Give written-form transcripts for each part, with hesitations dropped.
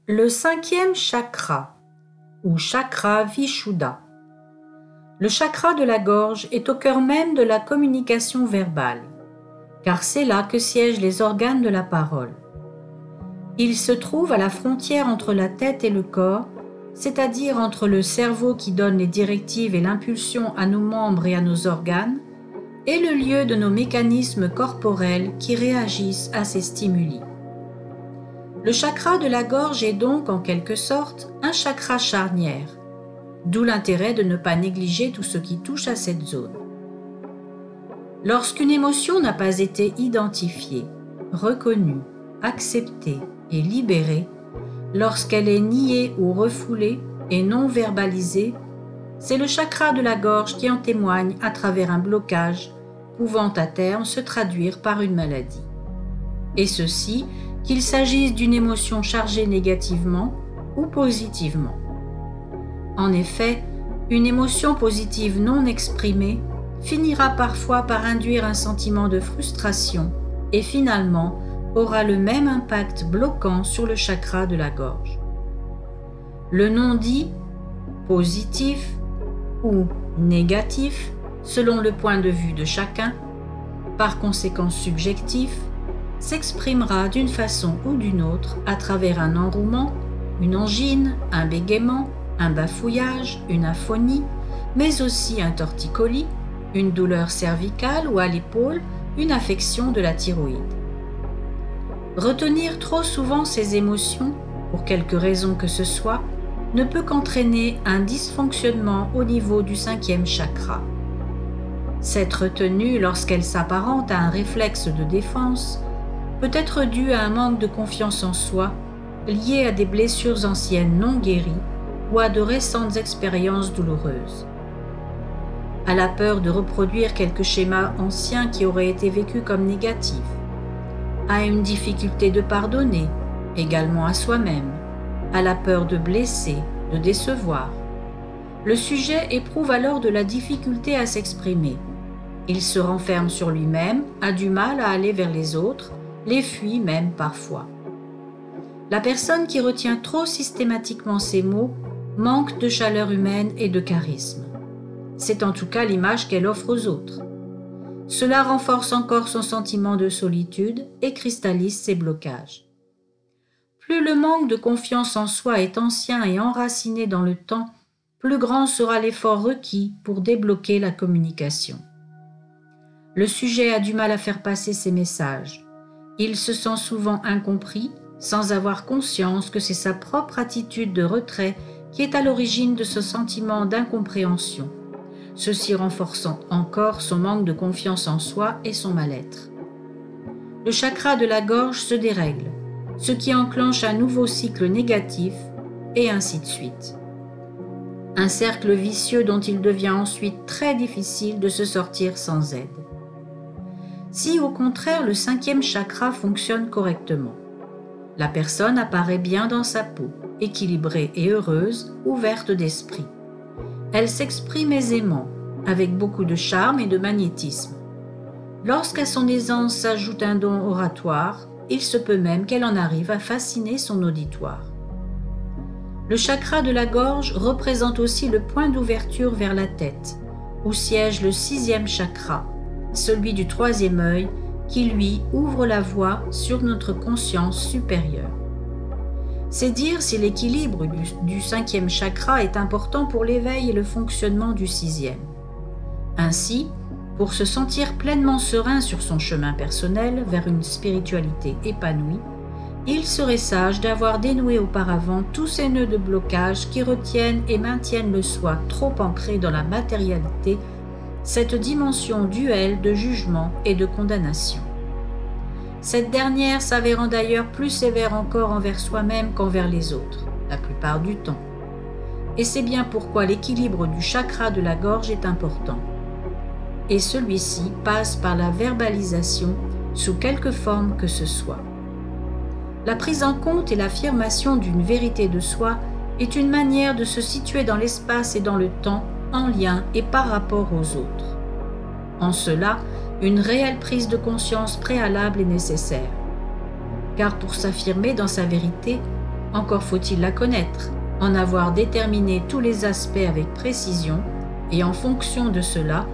Le cinquième chakra, ou chakra Vishuddha. Le chakra de la gorge est au cœur même de la communication verbale, car c'est là que siègent les organes de la parole. Il se trouve à la frontière entre la tête et le corps, c'est-à-dire entre le cerveau qui donne les directives et l'impulsion à nos membres et à nos organes, et le lieu de nos mécanismes corporels qui réagissent à ces stimuli. Le chakra de la gorge est donc, en quelque sorte, un chakra charnière, d'où l'intérêt de ne pas négliger tout ce qui touche à cette zone. Lorsqu'une émotion n'a pas été identifiée, reconnue, acceptée et libérée, lorsqu'elle est niée ou refoulée et non verbalisée, c'est le chakra de la gorge qui en témoigne à travers un blocage pouvant à terme se traduire par une maladie. Et ceci, qu'il s'agisse d'une émotion chargée négativement ou positivement. En effet, une émotion positive non exprimée finira parfois par induire un sentiment de frustration et finalement aura le même impact bloquant sur le chakra de la gorge. Le non-dit, positif ou négatif, selon le point de vue de chacun, par conséquent subjectif, s'exprimera d'une façon ou d'une autre à travers un enrouement, une angine, un bégaiement, un bafouillage, une aphonie, mais aussi un torticolis, une douleur cervicale ou à l'épaule, une affection de la thyroïde. Retenir trop souvent ces émotions, pour quelque raison que ce soit, ne peut qu'entraîner un dysfonctionnement au niveau du cinquième chakra. Cette retenue, lorsqu'elle s'apparente à un réflexe de défense, peut être due à un manque de confiance en soi, lié à des blessures anciennes non guéries ou à de récentes expériences douloureuses. À la peur de reproduire quelques schémas anciens qui auraient été vécus comme négatifs, à une difficulté de pardonner, également à soi-même, à la peur de blesser, de décevoir. Le sujet éprouve alors de la difficulté à s'exprimer. Il se renferme sur lui-même, a du mal à aller vers les autres, les fuit même parfois. La personne qui retient trop systématiquement ces mots manque de chaleur humaine et de charisme. C'est en tout cas l'image qu'elle offre aux autres. Cela renforce encore son sentiment de solitude et cristallise ses blocages. Plus le manque de confiance en soi est ancien et enraciné dans le temps, plus grand sera l'effort requis pour débloquer la communication. Le sujet a du mal à faire passer ses messages. Il se sent souvent incompris, sans avoir conscience que c'est sa propre attitude de retrait qui est à l'origine de ce sentiment d'incompréhension, ceci renforçant encore son manque de confiance en soi et son mal-être. Le chakra de la gorge se dérègle, ce qui enclenche un nouveau cycle négatif, et ainsi de suite. Un cercle vicieux dont il devient ensuite très difficile de se sortir sans aide. Si au contraire le cinquième chakra fonctionne correctement, la personne apparaît bien dans sa peau, équilibrée et heureuse, ouverte d'esprit. Elle s'exprime aisément, avec beaucoup de charme et de magnétisme. Lorsqu'à son aisance s'ajoute un don oratoire, il se peut même qu'elle en arrive à fasciner son auditoire. Le chakra de la gorge représente aussi le point d'ouverture vers la tête, où siège le sixième chakra, celui du troisième œil, qui lui ouvre la voie sur notre conscience supérieure. C'est dire si l'équilibre du cinquième chakra est important pour l'éveil et le fonctionnement du sixième. Ainsi, pour se sentir pleinement serein sur son chemin personnel vers une spiritualité épanouie, il serait sage d'avoir dénoué auparavant tous ces nœuds de blocage qui retiennent et maintiennent le soi trop ancré dans la matérialité, cette dimension duelle de jugement et de condamnation. Cette dernière s'avérant d'ailleurs plus sévère encore envers soi-même qu'envers les autres, la plupart du temps. Et c'est bien pourquoi l'équilibre du chakra de la gorge est important. Et celui-ci passe par la verbalisation sous quelque forme que ce soit. La prise en compte et l'affirmation d'une vérité de soi est une manière de se situer dans l'espace et dans le temps en lien et par rapport aux autres. En cela, une réelle prise de conscience préalable est nécessaire. Car pour s'affirmer dans sa vérité, Encore faut-il la connaître, en avoir déterminé tous les aspects avec précision et en fonction de cela,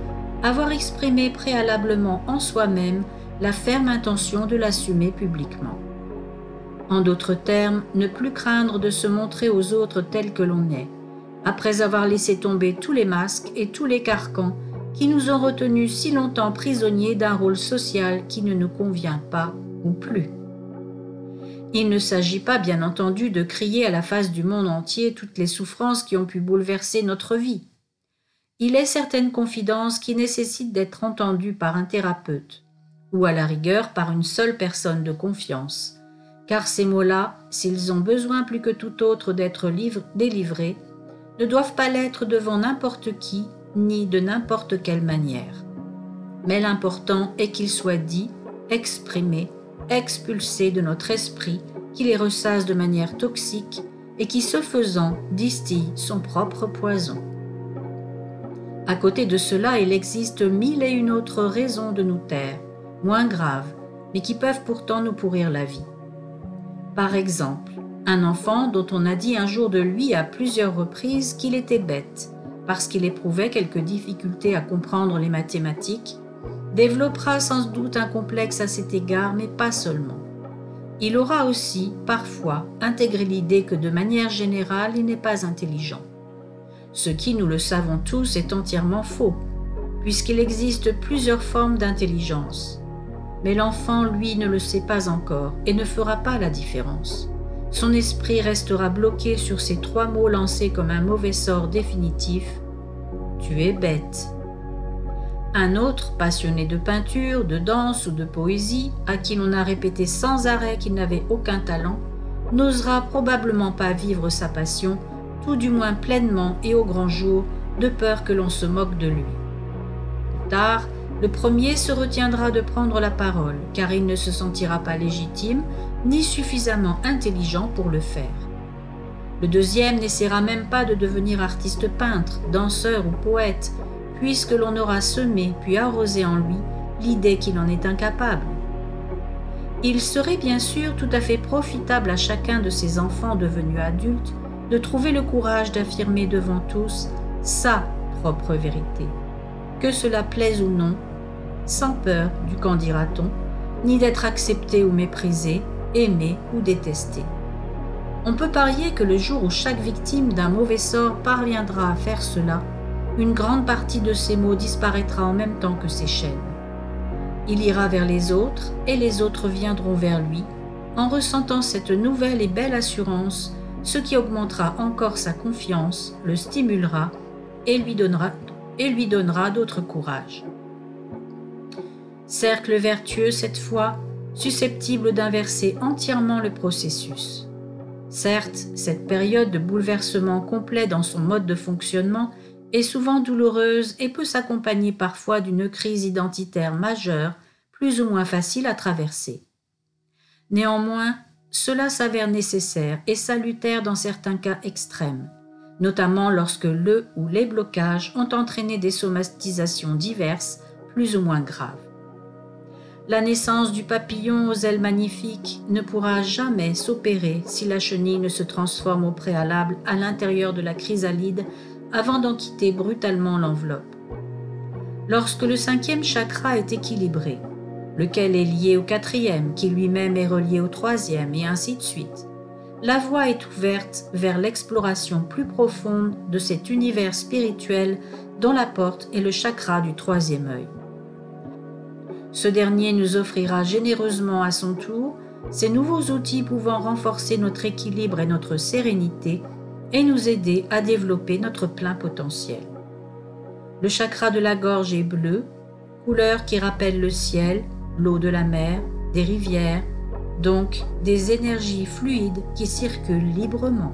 avoir exprimé préalablement en soi-même la ferme intention de l'assumer publiquement. En d'autres termes, ne plus craindre de se montrer aux autres tel que l'on est, après avoir laissé tomber tous les masques et tous les carcans qui nous ont retenus si longtemps prisonniers d'un rôle social qui ne nous convient pas ou plus. Il ne s'agit pas, bien entendu, de crier à la face du monde entier toutes les souffrances qui ont pu bouleverser notre vie. Il est certaines confidences qui nécessitent d'être entendues par un thérapeute, ou à la rigueur par une seule personne de confiance, car ces mots-là, s'ils ont besoin plus que tout autre d'être délivrés, ne doivent pas l'être devant n'importe qui, ni de n'importe quelle manière. Mais l'important est qu'ils soient dits, exprimés, expulsés de notre esprit qui les ressasse de manière toxique et qui, ce faisant, distille son propre poison. À côté de cela, il existe 1001 autres raisons de nous taire, moins graves, mais qui peuvent pourtant nous pourrir la vie. Par exemple, un enfant dont on a dit un jour de lui à plusieurs reprises qu'il était bête, parce qu'il éprouvait quelques difficultés à comprendre les mathématiques, développera sans doute un complexe à cet égard, mais pas seulement. Il aura aussi, parfois, intégré l'idée que de manière générale, il n'est pas intelligent. Ce qui, nous le savons tous, est entièrement faux, puisqu'il existe plusieurs formes d'intelligence. Mais l'enfant, lui, ne le sait pas encore et ne fera pas la différence. Son esprit restera bloqué sur ces 3 mots lancés comme un mauvais sort définitif. Tu es bête. Un autre, passionné de peinture, de danse ou de poésie, à qui l'on a répété sans arrêt qu'il n'avait aucun talent, n'osera probablement pas vivre sa passion, tout du moins pleinement et au grand jour, de peur que l'on se moque de lui. Plus tard, le premier se retiendra de prendre la parole, car il ne se sentira pas légitime ni suffisamment intelligent pour le faire. Le deuxième n'essaiera même pas de devenir artiste peintre, danseur ou poète, puisque l'on aura semé puis arrosé en lui l'idée qu'il en est incapable. Il serait bien sûr tout à fait profitable à chacun de ces enfants devenus adultes de trouver le courage d'affirmer devant tous sa propre vérité, que cela plaise ou non, sans peur du qu'en dira-t-on, ni d'être accepté ou méprisé, aimé ou détesté. On peut parier que le jour où chaque victime d'un mauvais sort parviendra à faire cela, une grande partie de ses maux disparaîtra en même temps que ses chaînes. Il ira vers les autres et les autres viendront vers lui, en ressentant cette nouvelle et belle assurance, ce qui augmentera encore sa confiance, le stimulera et lui donnera d'autres courage. Cercle vertueux cette fois, susceptible d'inverser entièrement le processus. Certes, cette période de bouleversement complet dans son mode de fonctionnement est souvent douloureuse et peut s'accompagner parfois d'une crise identitaire majeure, plus ou moins facile à traverser. Néanmoins, cela s'avère nécessaire et salutaire dans certains cas extrêmes, notamment lorsque le ou les blocages ont entraîné des somatisations diverses, plus ou moins graves. La naissance du papillon aux ailes magnifiques ne pourra jamais s'opérer si la chenille ne se transforme au préalable à l'intérieur de la chrysalide avant d'en quitter brutalement l'enveloppe. Lorsque le 5e chakra est équilibré, lequel est lié au 4e, qui lui-même est relié au 3e, et ainsi de suite, la voie est ouverte vers l'exploration plus profonde de cet univers spirituel dont la porte est le chakra du 3e œil. Ce dernier nous offrira généreusement à son tour ces nouveaux outils pouvant renforcer notre équilibre et notre sérénité et nous aider à développer notre plein potentiel. Le chakra de la gorge est bleu, couleur qui rappelle le ciel, l'eau de la mer, des rivières, donc des énergies fluides qui circulent librement.